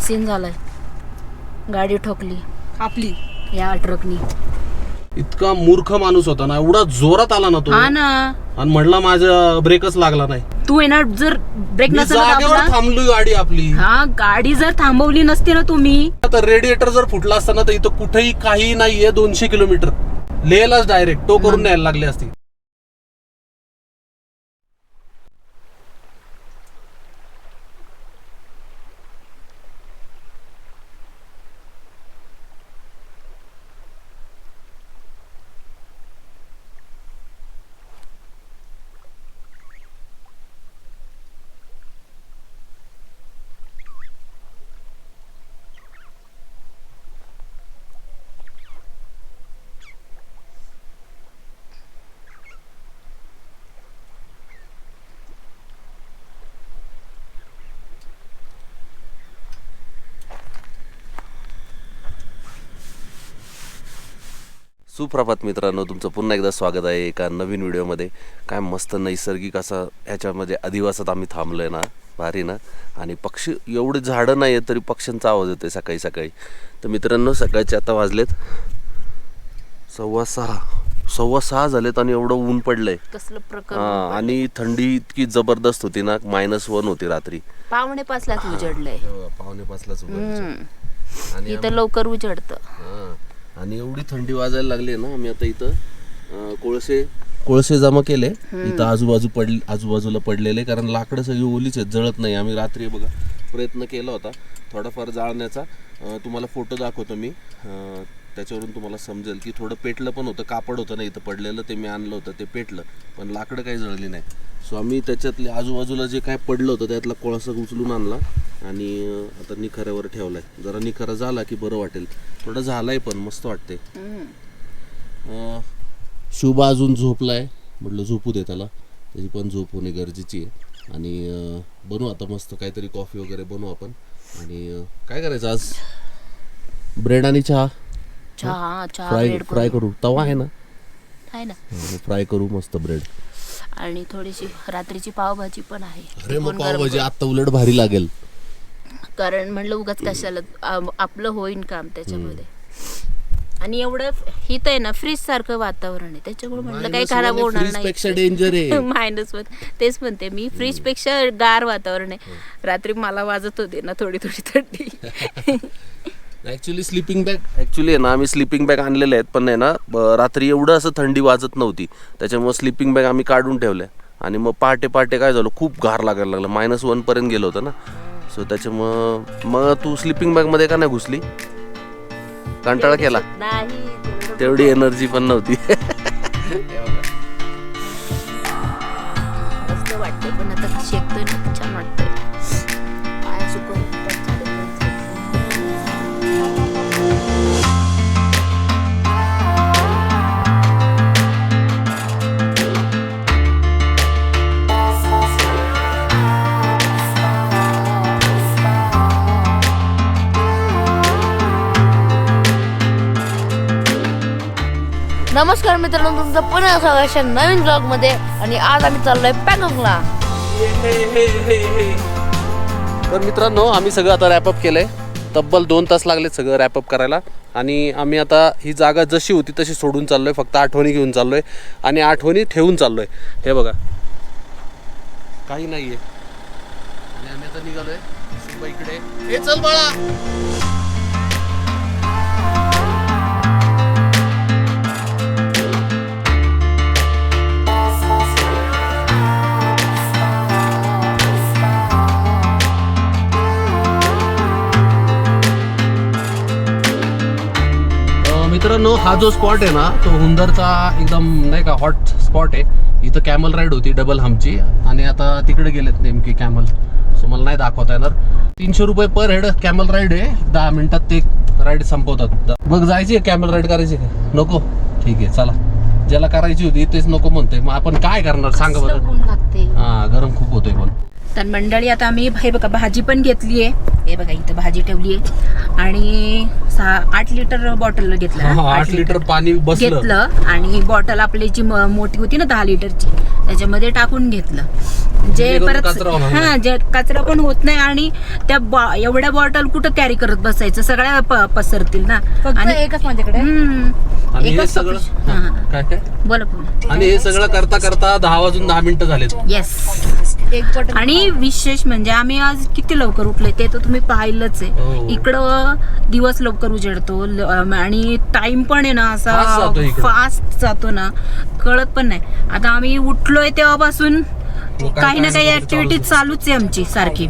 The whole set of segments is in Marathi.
सीन झालाय. गाडी ठोकली आपली या ट्रकनी. इतका मूर्ख माणूस होता ना, एवढा जोरात आला ना तो. हा ना, आणि म्हणला माझा ब्रेकच लागला नाही. तू येणार जर ब्रेक मी नसेल जागेवर दाबला, थांबली गाडी आपली. हा गाडी जर थांबवली नसती ना तुम्ही, आता रेडिएटर जर फुटला असता ना, तर इथं कुठेही काही नाहीये. 200 किलोमीटर लेहलाच डायरेक्ट टो करून न्यायला लागली असती. सुप्रभात मित्रांनो, तुमचं पुन्हा एकदा स्वागत आहे एका नवीन व्हिडिओमध्ये. काय मस्त नैसर्गिक असा ह्याच्यामध्ये अधिवासात आम्ही थांबलो आहे ना, भारी ना. आणि पक्षी एवढे झाडं नाही आहेत तरी पक्ष्यांचा आवाज येतो सकाळी सकाळी. तर मित्रांनो, सकाळचे आता वाजलेत 6:15 झालेत आणि एवढं ऊन पडलंय. कसलं प्रकार. आणि थंडी इतकी जबरदस्त होती ना, -1 होती रात्री. 5:45 उजडलंय. 5:45 आणि इथं लवकर उजडतं. आणि एवढी थंडी वाजायला लागली ना, आम्ही आता इथं कोळसे जमा केले इथं आजूबाजूला पडलेले. कारण लाकडं सगळी ओलीच आहेत, जळत नाही. आम्ही रात्री बघा प्रयत्न केला होता थोडाफार जाळण्याचा. तुम्हाला फोटो दाखवतो मी, त्याच्यावरून तुम्हाला समजेल की थोडं पेटलं पण होतं. कापड होतं ना इथं पडलेलं, ते मी आणलं होतं, ते पेटलं, पण लाकडं काही जळली नाही. सो आम्ही त्याच्यातले आजूबाजूला जे काय पडलं होतं त्यातला कोळसा उचलून आणला आणि आता निखाऱ्यावर ठेवलाय. जरा निखारा झाला की बरं वाटेल. थोडं झालाय पण मस्त वाटते. शुभा अजून झोपलाय, म्हटलं झोपू दे त्याला, त्याची पण झोप होणे गरजेची आहे. आणि बनवू आता मस्त काहीतरी, कॉफी वगैरे बनवू आपण. आणि काय करायचं आज, ब्रेड आणि चहा फ्राय करू. तवा आहे ना, फ्राय करू मस्त ब्रेड. आणि थोडीशी रात्रीची पावभाजी पण आहे. अरे मग पावभाजी आता उलट भारी लागेल. कारण म्हणलं उगाच कशाला, आपलं होईन काम त्याच्यामध्ये. आणि एवढं हित आहे ना, फ्रीज सारखं वातावरण आहे, त्याच्यामुळे म्हणलं काही खराब होणार नाही. डेंजर आहे. -1 तेच म्हणते मी, फ्रीज पेक्षा गार वातावरण आहे. रात्री मला वाजत होते ना थोडी थंडी. ऍक्च्युली स्लीपिंग बॅग आहे ना, आम्ही स्लीपिंग बॅग आणलेले आहेत, पण आहे ना रात्री एवढं असं थंडी वाजत नव्हती, त्याच्यामुळे स्लीपिंग बॅग आम्ही काढून ठेवल्या. आणि मग पहाटे काय झालं, खूप गार लागायला लागलं. -1 पर्यंत गेलो होतं ना. सो त्याच्यामुळं मग तू स्लीपिंग बॅग मध्ये का नाही घुसली, कंटाळा केला? नाही, तेवढी एनर्जी पण नव्हती. मस्त वाटतंय, पण आता शेकतोय ना, छान वाटतंय. पाय सुकून नमस्कार मित्रांनो, तुमचं पुन्हा स्वागत आहे नवीन ब्लॉग मध्ये. आणि आज आम्ही चाललोय पॅंगॉंगला. तर मित्रांनो, आम्ही सगळं आता रॅपअप केलंय. तब्बल 2 तास लागले सगळं रॅपअप करायला. आणि आम्ही आता ही जागा जशी होती तशी सोडून चाललोय, फक्त आठवणी घेऊन चाललोय आणि आठवणी ठेवून चाललोय. हे बघा, काही नाहीये. आणि आम्ही आता निघालोय शुभा इकडे. हे चल बाळा. मित्रांनो, हा जो स्पॉट आहे ना, तो हुंदरचा एकदम नाही का हॉट स्पॉट आहे. इथं कॅमल राईड होती डबल हमची, आणि आता तिकडे गेलेत नेमकी कॅमल. सो मला नाही दाखवता येणार. 300 रुपये पर हेड कॅमल राईड आहे. 10 मिनिटात ते राईड संपवतात. बघ, जायची कॅमल राईड करायची का नको? ठीक आहे, चला. ज्याला करायची होती तेच नको म्हणतोय, मग आपण काय करणार सांगा बरं. हा, गरम खूप होतोय. पण तर मंडळी, आता आम्ही हे बघा भाजी पण घेतली आहे. हे बघा इथं भाजी ठेवली आहे. आणि 8 लिटर बॉटल घेतलं. 8 लिटर पाणी घेतलं. आणि बॉटल आपली जी मोठी होती ना 10 लिटरची, त्याच्यामध्ये टाकून घेतलं. जे परत कचरा होणार नाही. हा जे कचरा पण होत नाही आणि त्या एवढ्या बॉटल कुठं कॅरी करत बसायचं, सगळ्या पसरतील ना. आणि एकच माझ्याकडे आणि हे एकच सगळं हा, हा. काय काय बोला पुन्हा. आणि हे सगळं करता करता 10 वाजून 10 मिनिटं झालेत. येस. एक बॉटल आणि विशेष म्हणजे आम्ही आज किती लवकर उठले ते तर तुम्ही पाहिलंच आहे. हो. इकडं दिवस लवकर उजेडतो आणि टाइम पण आहे ना Fast असा जातो इकडं. फास्ट जातो ना, कळत पण नाही. आता आम्ही उठलोय तेव्हापासून काही ना काही ऍक्टिव्हिटी चालूच आहे आमची सारखी.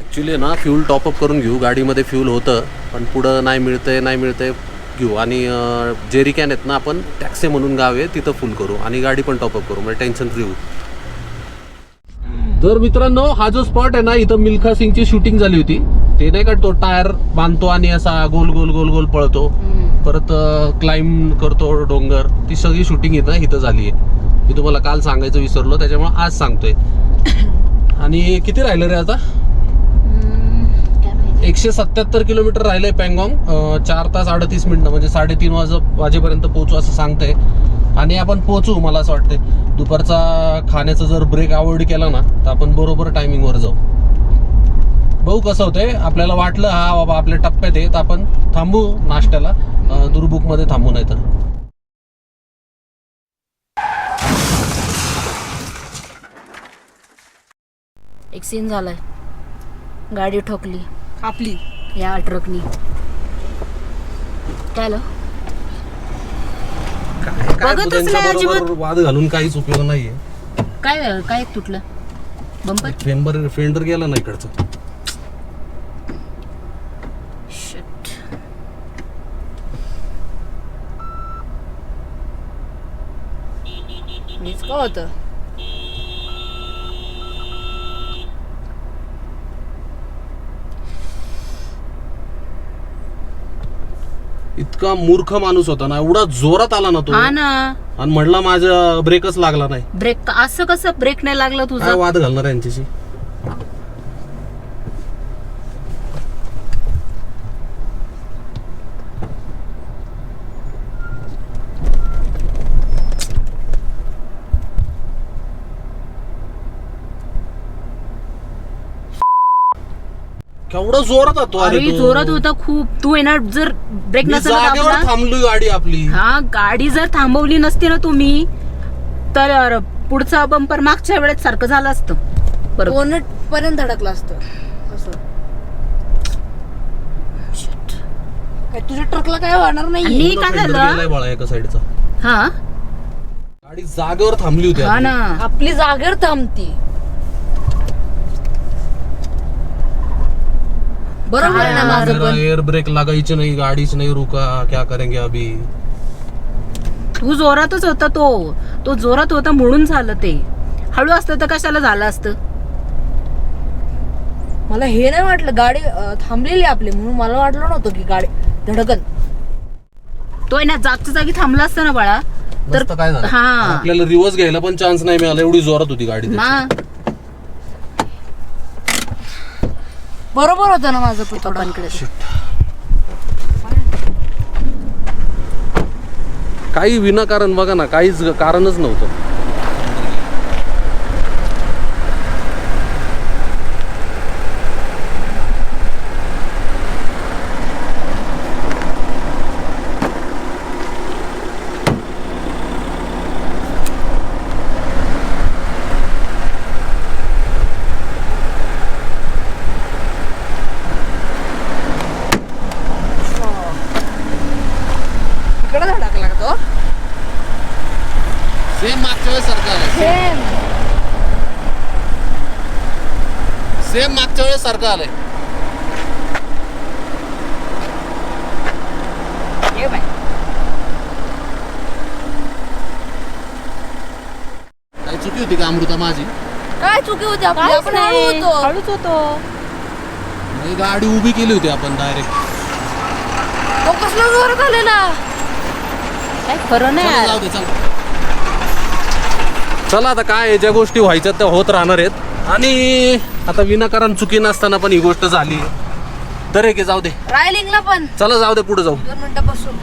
ऍक्च्युली ना फ्यूल टॉपअप करून घेऊ, गाडीमध्ये फ्यूल होतं पण पुढं नाही मिळतंय घेऊ. आणि जेरी कॅन आहेत ना, आपण टॅक्सी म्हणून गाव आहे तिथं फुल करू आणि गाडी पण टॉपअप करू, म्हणजे टेन्शन फ्री होऊ. तर मित्रांनो, हा जो स्पॉट आहे ना, इथं मिल्खा सिंगची शूटिंग झाली होती. ते नाही का, तो टायर बांधतो आणि असा गोल गोल गोल गोल पळतो, परत क्लाइंब करतो डोंगर, ती सगळी शूटिंग इथं झाली आहे. मी तुम्हाला काल सांगायचं विसरलो, त्याच्यामुळे आज सांगतोय. आणि किती राहिलं रे आता? 177 किलोमीटर राहिलंय पँगॉंग. 4 तास 38 मिनिटं म्हणजे 3:30 वाजेपर्यंत पोहोचू असं सांगतंय. आणि आपण पोहोचू, मला असं वाटतंय दुपारचा खाण्याचा जर ब्रेक अवॉइड केला ना तर आपण बरोबर टायमिंगवर जाऊ. बघू कसं होतंय. आपल्याला वाटलं हा बाबा आपल्या टप्प्यात आहे तर आपण थांबू नाश्त्याला, दुर्बुकमध्ये थांबू. नाही तर एक सीन झालाय, गाडी ठोकली आपली या ट्रकनी. काय आलं? बघतच नाही त्यांच्याबरोबर अजिबात. वाद घालून काहीच उपयोग नाहीये. काय काय तुटलं? बंपर फेंडर गेला ना इकडचं. Shit. मीच का होतं. इतका मूर्ख माणूस होता ना, एवढा जोरात आला ना तो, हा ना, आणि म्हणला माझा ब्रेकच लागला नाही. ब्रेक असं कसं ब्रेक नाही लागला काय तुझा? वाद घालणार यांच्याशी? केवढा जोरात होतो. अरे जोरात होता खूप. तू येणार जर ब्रेक नसेल जागेवर दाबला, थांबली गाडी आपली. हा गाडी जर थांबवली नसती ना तुम्ही तर पुढचा बंपर मागच्या वेळेत सारखं झालं असतं. बरोबर. बोनट पर्यंत धडकलं असतं असं. काय तुझ्या ट्रकला काय होणार नाही. आणि काय झालं? गेलाय बाळा एका साईडचा. हा गाडी जागेवर थांबली होती हा आपली. ना, आपली जागेवर थांबती. बरोबर आहे ना माझं पण. एअर ब्रेक लागायची नाही, गाडीच नाही रुका, क्या करेंगे अभी. तू जोरातच होता. तो जोरात होता म्हणून झालं ते. हळू असतं तर कशाला झालं असतं? मला हे नाही वाटलं गाडी थांबलेली आपली म्हणून. मला वाटलं नव्हतं की गाडी धडकन. तो आहे ना जागच्या जागी थांबला असता ना बाळा तर नसतं काय झालं. हा आपल्याला रिव्हर्स घ्यायला पण चान्स नाही मिळाला, एवढी जोरात होती गाडी त्याची. मा बरोबर होतं ना माझं पण थोडं. पप्पांकडे काही विनाकारण बघा ना, काहीच कारणच नव्हतं. इकडे धडकला का तो? सेम मागच्या वेळेस सारखं आलंय. सेम मागच्या वेळेस सारखं आलंय. काय चुकी होती का अमृता माझी? काय चुकी होती आपली? आपण हळू होतो. हळूच होतो. नाही, गाडी उभी केली होती आपण डायरेक्ट. तो कसला जोरात आलेला. काय खरं नाही चला, यार. जाऊ दे, चला. चला आता काय आहे, ज्या गोष्टी व्हायच्या त्या होत राहणार आहेत. आणि आता विनाकारण चुकी नसताना पण ही गोष्ट झाली तर हे जाऊ दे. रायलिंगला पण चला जाऊ दे, पुढे जाऊ. 2 मिनिटं बसून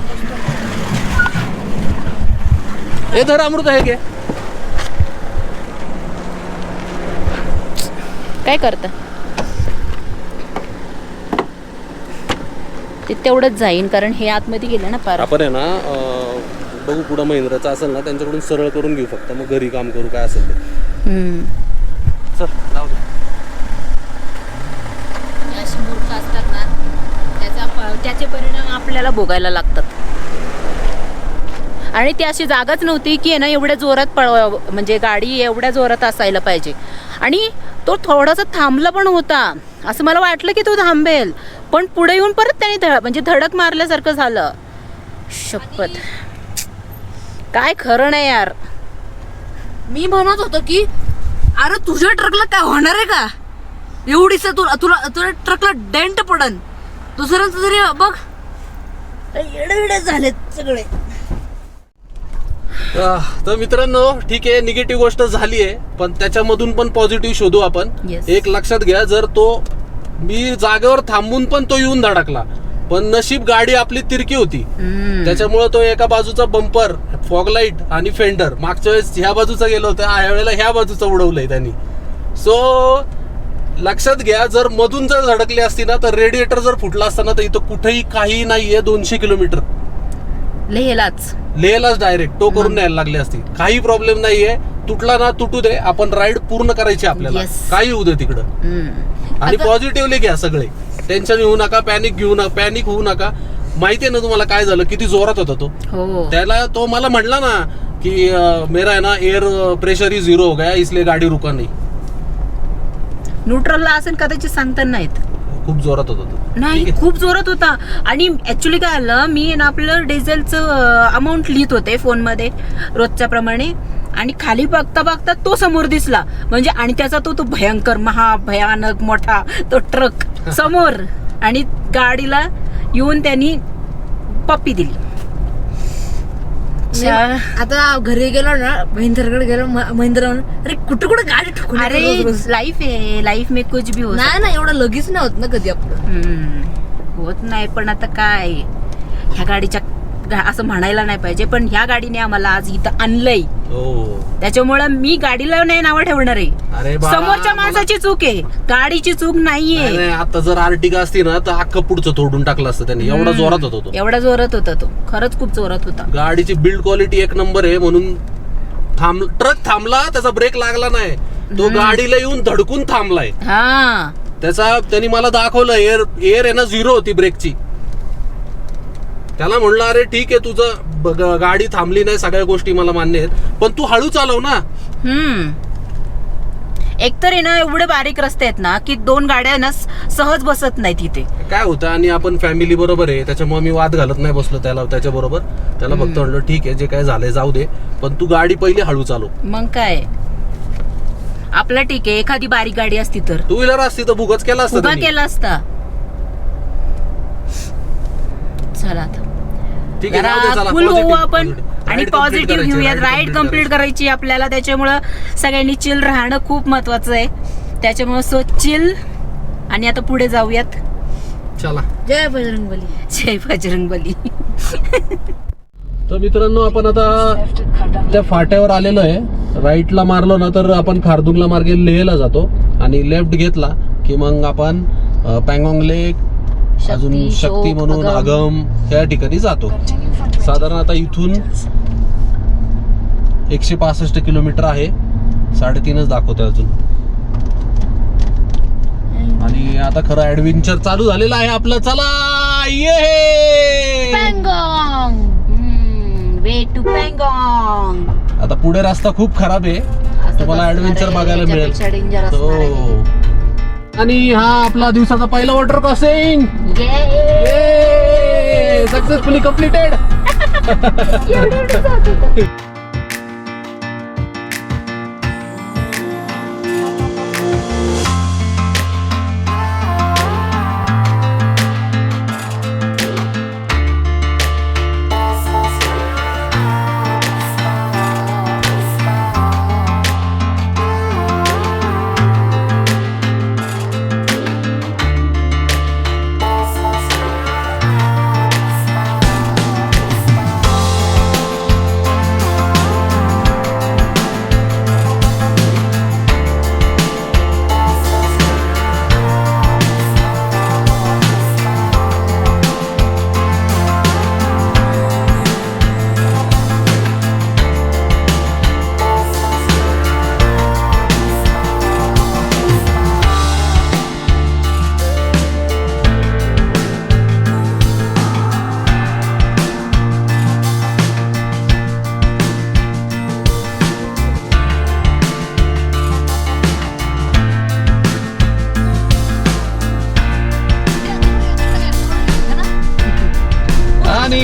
हे धर अमृता, हे घे. काय करता ते तेवढंच जाईन, कारण हे आतमध्ये गेले ना पार. आपण आहे ना बघू पुढं महिंद्राचं असेल ना त्यांच्याकडून सरळ करून घेऊ, फक्त मग घरी काम करू काय असेल ते. चल जाऊ दे. अशी मूर्ख असतात ना, त्याचे परिणाम आपल्याला भोगायला लागतात. आणि ती अशी जागाच नव्हती की आहे ना एवढ्या जोरात म्हणजे गाडी एवढ्या जोरात असायला पाहिजे. आणि तो थोडासा थांबला पण होता, असं मला वाटलं की तो थांबेल, पण पुढे येऊन परत त्याने म्हणजे धडक मारल्यासारखं झालं. शपथ, काय खरं नाही यार. मी म्हणत होतो की अरे तुझ्या ट्रकला काय होणार आहे का, एवढीच तुला तुला तुझ्या ट्रकला डेंट पडन. दुसऱ्यांचं तरी बघ, येडे झालेत सगळे. तर मित्रांनो ठीक आहे, निगेटिव्ह गोष्ट झाली आहे, पण त्याच्यामधून पण पॉझिटिव्ह शोधू आपण. Yes. एक लक्षात घ्या, जर तो मी जागेवर थांबून पण तो येऊन धडकला, पण नशीब गाडी आपली तिरकी होती, त्याच्यामुळे तो एका बाजूचा बंपर, फॉगलाईट आणि फेंडर मागच्या वेळेस ह्या बाजूचा गेलो होता, ह्या वेळेला ह्या बाजूचा उडवलंय त्यांनी. सो लक्षात घ्या, जर मधून जर धडकली असती ना तर रेडिएटर जर फुटला असता ना तर इथं कुठेही काही नाहीये. 200 किलोमीटर लेहलाच डायरेक्ट टो करून न्यायला लागली असती. काही प्रॉब्लेम नाहीये, तुटला ना तुटू दे, आपण राईड पूर्ण करायची आपल्याला. Yes. काही होऊ दे तिकडं. आणि पॉझिटिव्हली घ्या सगळे, टेन्शन घेऊ नका, पॅनिक होऊ नका. माहितीये ना तुम्हाला काय झालं, किती जोरात होता तो. त्याला तो मला म्हणला ना की मेरा है ना एअर प्रेशर ही 0 हो गया, इसलिए गाडी रुका नाही. न्यूट्रलला असेल कदाचित सांगता नाहीत. खूप जोरात होता तो. नाही, खूप जोरात होता. आणि ऍक्च्युली काय आलं, मी ना आपलं डिझेलचं अमाऊंट लिहित होते फोनमध्ये रोजच्या प्रमाणे, आणि खाली बघता बघता तो समोर दिसला म्हणजे, आणि त्याचा तो भयंकर महाभयानक मोठा तो ट्रक समोर, आणि गाडीला येऊन त्यांनी पप्पी दिली. आता घरी गेलो ना, महिंद्राकडे गेलो, महिंद्रा अरे कुठे कुठे गाडी ठोकून. अरे लाईफ आहे, लाईफ में कुछ भी हो. नाही ना, एवढं लगेच नाही होत ना कधी आपलं. होत नाही, पण आता काय, ह्या गाडीच्या असं म्हणायला नाही पाहिजे, पण ह्या गाडीने आम्हाला आज इथं आणलंय, त्याच्यामुळे मी गाडीला नाही नाव ठेवणार आहे. समोरच्या माणसाची चूक आहे, गाडीची चूक नाहीये. आता जर आर्टिका असती ना तर अख्खं पुढचं तोडून टाकलं असतं त्यांनी. एवढा जोरात होता तो, एवढा जोरात होता तो, खरंच खूप जोरात होता. गाडीची बिल्ड क्वालिटी एक नंबर आहे, म्हणून ट्रक थांबला, त्याचा ब्रेक लागला नाही, तो गाडीला येऊन धडकून थांबलाय. हा, त्यांनी मला दाखवलं, एअर आहे ना 0 होती ब्रेकची. त्याला म्हणलं अरे ठीक आहे, तुझं गाडी थांबली नाही, सगळ्या गोष्टी मला मान्य आहेत, पण तू हळू चालव ना. एकतर आहे ना एवढे बारीक रस्ते आहेत ना की 2 गाड्या ना सहज बसत नाही तिथे. काय होतं, आणि आपण फॅमिली बरोबर आहे, त्याच्यामुळे मी वाद घालत नाही बसलो त्याच्या बरोबर. त्याला फक्त म्हणलं ठीक आहे, जे काय झालंय जाऊ दे, पण तू गाडी पहिली हळू चालव. मग काय आपलं ठीक आहे, एखादी बारीक गाडी असती तर, 2 व्हीलर असती तर भुगच केला असता. चला आता ठीक आहे, फुल होऊ आपण आणि पॉझिटिव्ह घेऊया. राईड कम्प्लीट करायची आपल्याला, त्याच्यामुळं सगळ्यांनी चिल राहणं खूप महत्वाचं आहे. त्याच्यामुळे सो चिल, आणि आता पुढे जाऊयात. चला, जय बजरंगबली. जय बजरंगबली. तर मित्रांनो, आपण आता त्या फाट्यावर आलेलो आहे. राईटला मारलो ना तर आपण खारदुंगला मार्गे लेहला जातो, आणि लेफ्ट घेतला की मग आपण पँगॉंग लेक, अजून शक्ती म्हणून अगम या ठिकाणी जातो. साधारण आता इथून 165 किलोमीटर आहे, 3.5च दाखवतोय अजून. आणि आता खरं ऍडव्हेंचर चालू झालेलं आहे आपलं. चला ये पँगॉंग, वे टू पँगॉंग. आता पुढे रस्ता खूप खराब आहे, तुम्हाला ऍडव्हेंचर बघायला मिळेल. हो, आणि हा आपला दिवसाचा पहिला वॉटर क्रॉसिंग सक्सेसफुली कम्प्लीटेड.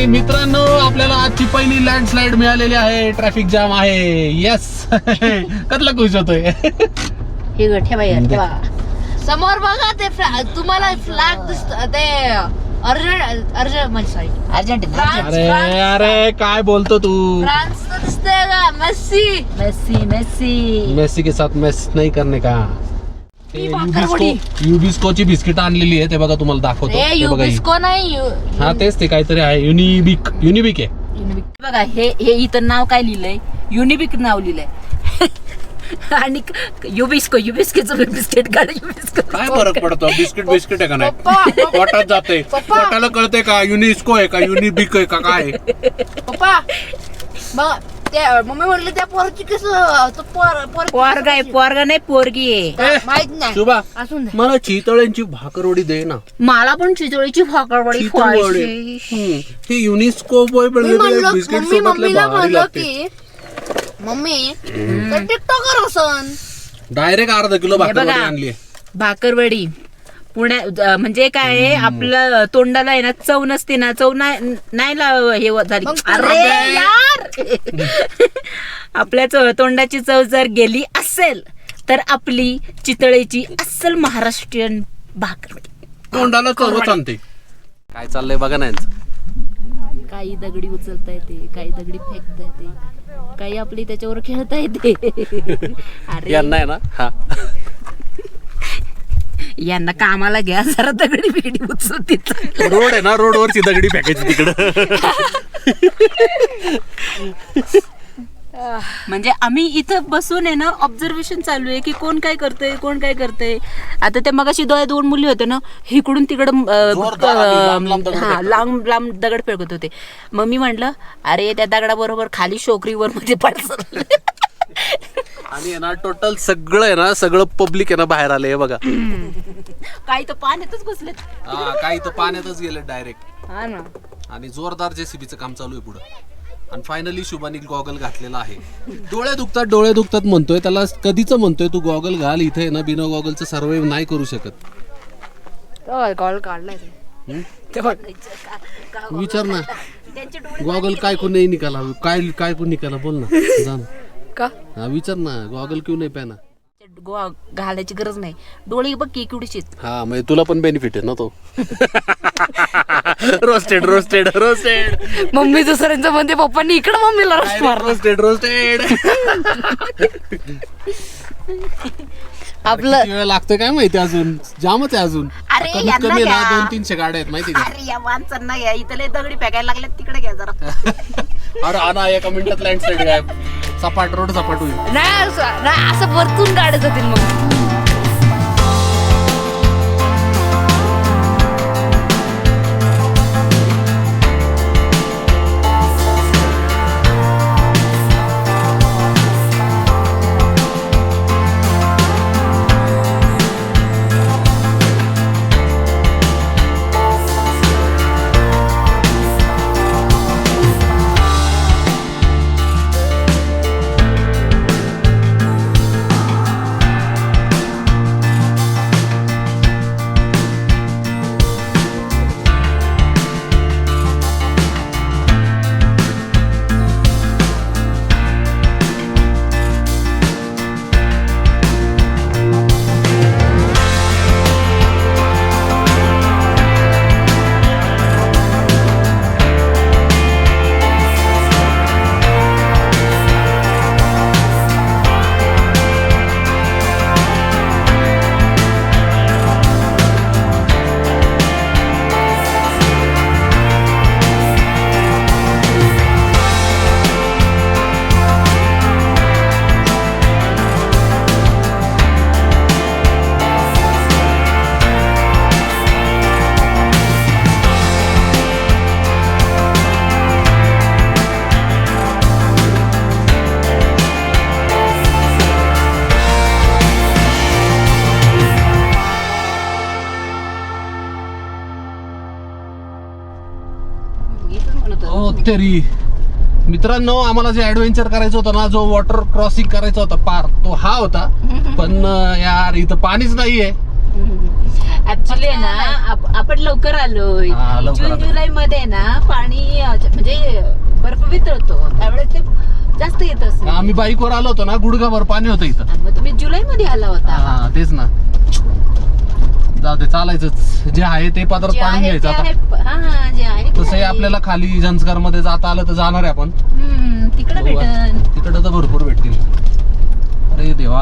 आणि मित्रांनो आपल्याला आजची पहिली लँडस्लाइड मिळालेली आहे. ट्रॅफिक जाम आहे. येस. कसला खुश होतोय. हे ग ठेवा यार ठेवा. समोर बघा ते तुम्हाला फ्लॅग दिसत ते सॉरी अर्जेंटिना अरे अरे काय बोलतो तू. फ्रान्स दिसतंय का? मेस्सी मेस्सी मेस्सी मेसी के साथ मेस नाही करणे का. युबिस्कोची बिस्किट आणलेली आहे ते बघा तुम्हाला दाखवतो. ए हे बघा ही. युबिस्को नाही हा तेच ते काहीतरी आहे. युनिबिक आहे. बघा हे इथं नाव काय लिहिलंय. युनिबिक नाव लिहिलंय. आणि युबिस्कोचं बिस्किट काढ. युबिस्को काय फरक पडतो. बिस्किट आहे का नाही. पप्पा पोटात जाते. पोटाला कळते का युनिस्को आहे का युनिबिक आहे का काय. पप्पा मग ते मम्मी म्हटलं त्या पोरची कसं पोरगा आहे. पोरगा नाही पोरगी आहे. माहित नाही शुभा असून दे. मला चितळ्यांची भाकरवडी दे ना. मला पण चितळीची भाकरवडी चितळवडी. खायची. ही युनिस्को बॉय मी म्हणलं बिस्किट मम्मी सोबत मम्मीला भारी म्हणलं लागते. की मम्मी तर टिकटॉकर असन डायरेक्ट अर्धा किलो हे भाकरवडी बघा. आणली. भाकरवडी म्हणजे काय आहे, आपलं तोंडाला आहे ना चव नसते ना. चव नाही हे झाली. मग अरे यार. आपल्या तोंडाची चव जर गेली असेल तर आपली चितळेची अस्सल महाराष्ट्रीयन भाकरवडी. तोंडाला चवच आणते. काय चाललंय बघा ना यांचं. काही दगडी उचलता येते, काही दगडी फेकता येते, काही आपली त्याच्यावर खेळता येते. अरे यांना आहे ना. हा यांना कामाला घ्या जरा. दगडी बिगडी उचलते. रोड आहे ना. रोडवरची दगडी फेकायची तिकडं. म्हणजे आम्ही इथं बसून आहे ना ऑब्झर्वेशन चालू आहे की कोण काय करतंय कोण काय करतंय. आता ते मगाशी दोन मुली होते ना इकडून तिकडं जोरदार आणि लांब दगड फेकतात. लांब लांब दगड फेकत होते. मग मी म्हटलं अरे त्या दगडाबरोबर खाली शोकरीवर मध्ये पडलं. आणि ना टोटल सगळं आहे ना. सगळं पब्लिक आहे ना बाहेर आले बघा. काही तर पाण्यातच बसलेत. काही तर पाण्यातच गेले डायरेक्ट. हा ना. आणि जोरदार जेसीबीचं काम चालू आहे पुढं. आणि फायनली शुभानी गॉगल घातलेला आहे. डोळे दुखतात म्हणतोय. त्याला कधीच म्हणतोय तू गॉगल घाल. इथे ना बिना गॉगलचं सर्व्हाइव्ह नाही करू शकत. कॉल काढलाय विचार ना. गॉगल काय को नाही निकाला. काय को निकाला बोल ना. जा ना. का हा विचार ना. गॉगल क्यों नाही पहना. घालायची गरज नाही. डोळे बघ की केवढीच. हा म्हणजे तुला पण बेनिफिट आहे ना तो. रोस्टेड मम्मी दुसऱ्यांचं म्हणते पप्पांनी इकडे मम्मीला रोस्ट मारलं. रोस्टेड. आपलं वेळ लागतोय काय माहिती. अजून जामच आहे अजून. अरे कमीत यांना कमी ना घ्या. 200-300 गाड्या आहेत माहिती का. अरे या माणसांना घ्या. इथले दगडी फेकायला लागल्यात तिकडे घ्या जरा. अरे हा ना. एका मिनिटात लँडस्लाइड काय. सपाट रोड सपाट होईल. नाही असं वरतून गाड्या जातील मग. तरी मित्रांनो आम्हाला जे ऍडव्हेंचर करायचं होतं ना. जो वॉटर क्रॉसिंग करायचा होता पार तो हा होता. पण यार इथं पाणीच नाहीये. ऍक्च्युली ना आपण लवकर आलोय. हा, लवकर जून आलो. जुलै मध्ये ना पाणी म्हणजे बर्फ वितळतो त्यावेळेस ते जास्त येत असेल. आम्ही बाईकवर आलो होतो ना, गुडघाभर पाणी होतं इथं. आणि मग तुम्ही जुलै मध्ये आला होता. हा तेच ना. जाऊ दे, चालायचंच. जे आहे ते पदार्थ जे पाडून आहे घ्यायचं ते आता. आहे. हा जे आहे ते तसंही आहे. आपल्याला खाली जंस्कर मध्ये जाता आलं तर जाणार आहे आपण. तिकडे भेटन. तिकडं तर भरपूर भेटतील. अरे देवा,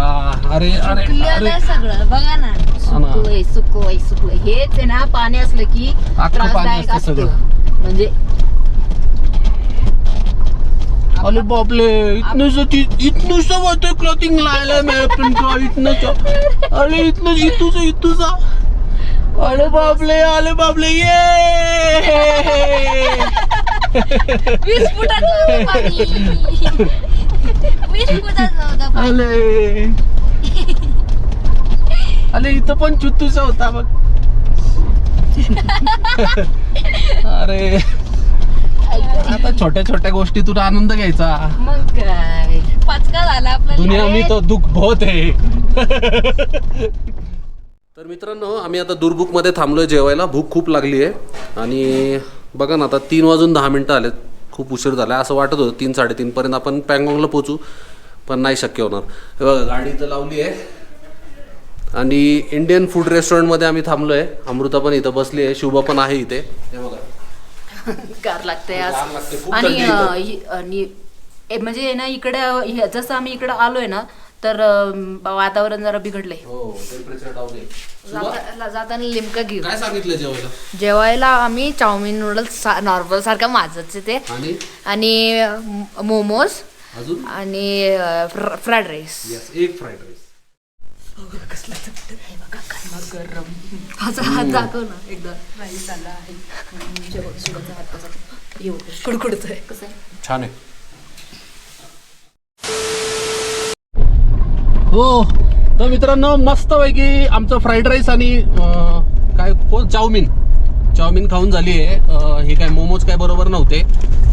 अरे अरे अरे सगळं बघा ना. सुकलंय हेच आहे ना. पाणी असलं की पाणी त्रासदायक असतं असतं. सगळं. म्हणजे अरे बापले, इतनं वाटतं क्लॉथिंग लायला मी आपण इतनं. अरे इतनं इतूच. अरे बापले ये. 20 फुटाचं होतं पाणी. 20 फुटाचं होतं पाणी. अरे इथं पण चुत्तूचा होता बघ. अरे आता छोट्या छोट्या गोष्टीतून आनंद घ्यायचा. मग काय पचका झाला आपल्याला. दुनिया में तो दुःख बहुत है. तर मित्रांनो, आम्ही आता दुर्बुकमध्ये थांबलोय जेवायला. भूक खूप लागली आहे आणि बघा ना, आता 3:10 आलेत. खूप उशीर झाला. असं वाटत होतं 3-3:30 पर्यंत आपण पँगॉंगला पोचू, पण नाही शक्य होणार. हे बघा, गाडी इथं लावली आहे आणि इंडियन फूड रेस्टॉरंटमध्ये आम्ही थांबलोय. अमृता पण इथं बसली आहे, शुभा पण आहे इथे. हे बघा, गार लागते गार लागते, खूप आणि थंडी इथं. आणि म्हणजे ना इकडे जसं आम्ही इकडे आलोय ना तर वातावरण जरा बिघडलंय. हो, टेम्परेचर डाऊन आहे. शुभा, जाताना लिमका घेऊ. काय सांगितलं जेवायला? जेवायला आम्ही चाऊमिन नूडल्स नॉर्मल सारखं माझंच आहे ते, आणि मोमोज अजून आणि फ्राईड राईस. यस, एक फ्राईड राईस. हात दाखव ना एकदा. कुडकुडतोय. कसं आहे? छान आहे. हो, तर मित्रांनो, मस्त पैकी आमचं फ्राईड राईस आणि काय चाऊमिन खाऊन झाली आहे. हे काय मोमोज काय बरोबर नव्हते,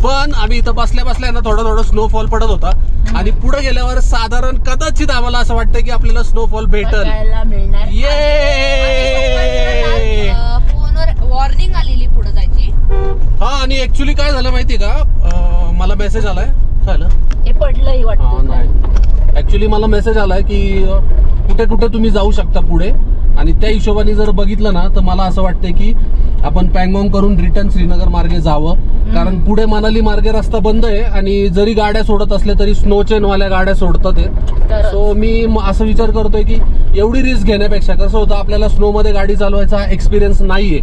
पण आम्ही इथं बसल्या ना थोडं स्नोफॉल पडत होता आणि पुढे गेल्यावर साधारण कदाचित आम्हाला असं वाटतं की आपल्याला स्नोफॉल भेटल. मिळणार. ये फोनवर वॉर्निंग आलेली पुढे जायची. हा, आणि ऍक्च्युली काय झालं माहिती का, मला मेसेज आलाय. काय झालं? हे पडलंही वाटतं. नाही, ऍक्च्युली मला मेसेज आलाय की कुठे कुठे तुम्ही जाऊ शकता पुढे, आणि त्या हिशोबाने जर बघितलं ना तर मला असं वाटतंय की आपण पँगॉंग करून रिटर्न श्रीनगर मार्गे जावं, कारण पुढे मनाली मार्गे रस्ता बंद आहे आणि जरी गाड्या सोडत असल्या तरी स्नो चेनवाल्या गाड्या सोडतात. सो मी असं विचार करतोय की एवढी रिस्क घेण्यापेक्षा, कसं होतं आपल्याला स्नो मध्ये गाडी चालवायचा एक्सपिरियन्स नाहीये,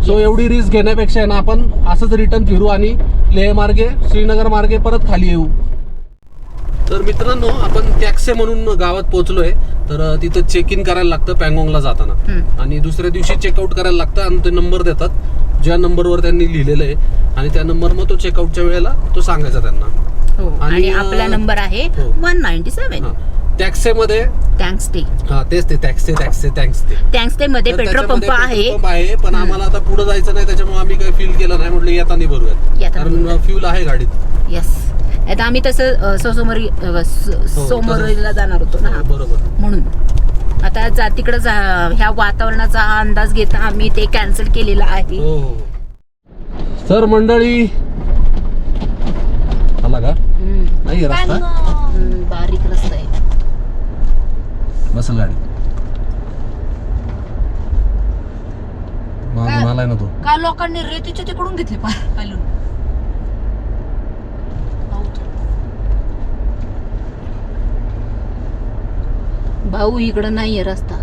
सो एवढी रिस्क घेण्यापेक्षा ना आपण असंच रिटर्न फिरू आणि लेह मार्गे श्रीनगर मार्गे परत खाली येऊ. तर मित्रांनो, आपण कॅक्से म्हणून गावात पोहोचलोय. तर तिथं चेक इन करायला लागतं पँगॉंगला जाताना, आणि दुसऱ्या दिवशी चेकआउट करायला लागतं, आणि ते नंबर देतात ज्या नंबरवर त्यांनी लिहिलेलं आहे, आणि त्या नंबर मग तो चेकआउटच्या वेळेला तो सांगायचा त्यांना. आणि आपला नंबर आहे 197. टॅक्से मध्ये थँक्स ते हा तेच ते थँक्स ते मध्ये पेट्रोल पंप आहे. पण आम्हाला आता पुढे जायचं नाही, त्याच्यामुळे आम्ही काही फील केलं नाही. म्हटलं येताना भरूयात, कारण फ्यूल आहे गाडीत. येस, आता आम्ही तसं सोमवारीला जाणार होतो ना, बरोबर. म्हणून आता तिकडे ह्या वातावरणाचा अंदाज घेता आम्ही ते कॅन्सल केलेलं आहे. हो सर, मंडळी आला का नाही रस्ता? बारीक रस्ता आहे. बसल गाडी मागून आलाय ना तो. काय लोकांनी रेतीच्या तिकडून घेतले पाहिलं. भाऊ इकडं नाहीये रस्ता.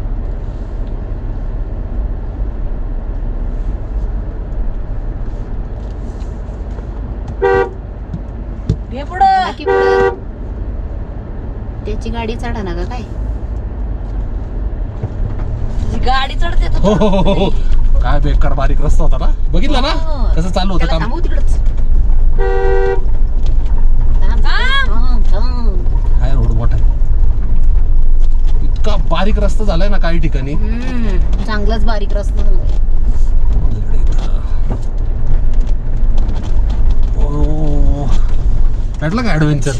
घे पुढं. बाकी पुढं त्याची गाडी चढा ना का काय? तुझी गाडी चढते हो हो हो हो. काय बेकार बारीक रस्ता होता ना, बघितला ना कसं चालू होतं काम. थांबू तिकडच. काय रोड मोठा आहे, इतका बारीक रस्ता झालाय ना काही ठिकाणी. चांगलाच बारीक रस्ता झालाय. भेटला का adventure?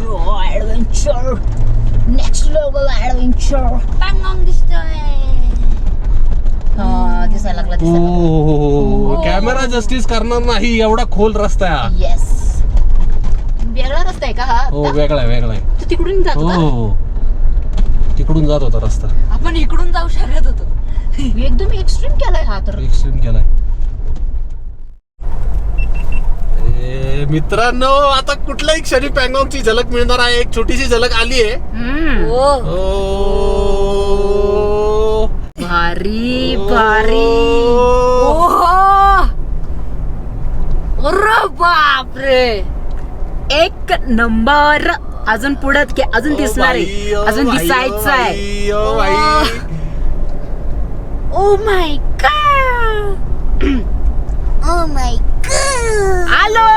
Adventure, next level adventure. Pangong दिसतोय. हा, ते हो कॅमेरा जस्टिस करणार नाही एवढा खोल रस्ता आहे हा. येस वेगळा रस्ता आहे का हा हो वेगळा आहे तू तिकडून जातो का? हो तिकडून जात होता रस्ता आपण इकडून जाऊ शकत होतो. एकदम एक्स्ट्रीम केलाय हा तर. एक्स्ट्रीम केलाय. मित्रांनो आता कुठल्याही क्षणी पॅंगॉंगची झलक मिळणार आहे. एक छोटीशी झलक आली आहे. हो भारी भारी. अरे बापरे एक नंबर. अजून पुढे अजून दिसणार आहे अजून दिसायचं आहे. Oh my God oh my God आलो.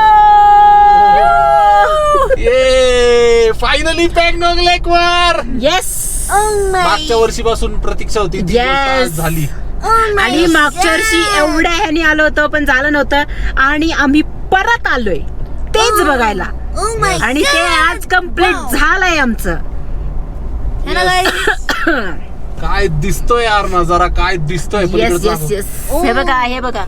ये फायनली पॅंगॉंग लेक वर. येस मागच्या वर्षीपासून प्रतीक्षा होती ती गोष्ट आज झाली. आणि मागच्या वर्षी एवढ्या ह्यानी आलो होतो पण झालं नव्हतं आणि आम्ही परत आलोय तेच बघायला आणि ते आज कम्प्लीट झालंय आमचं. काय दिसतोय यार नजारा काय दिसतोय येस येस येस. हे बघा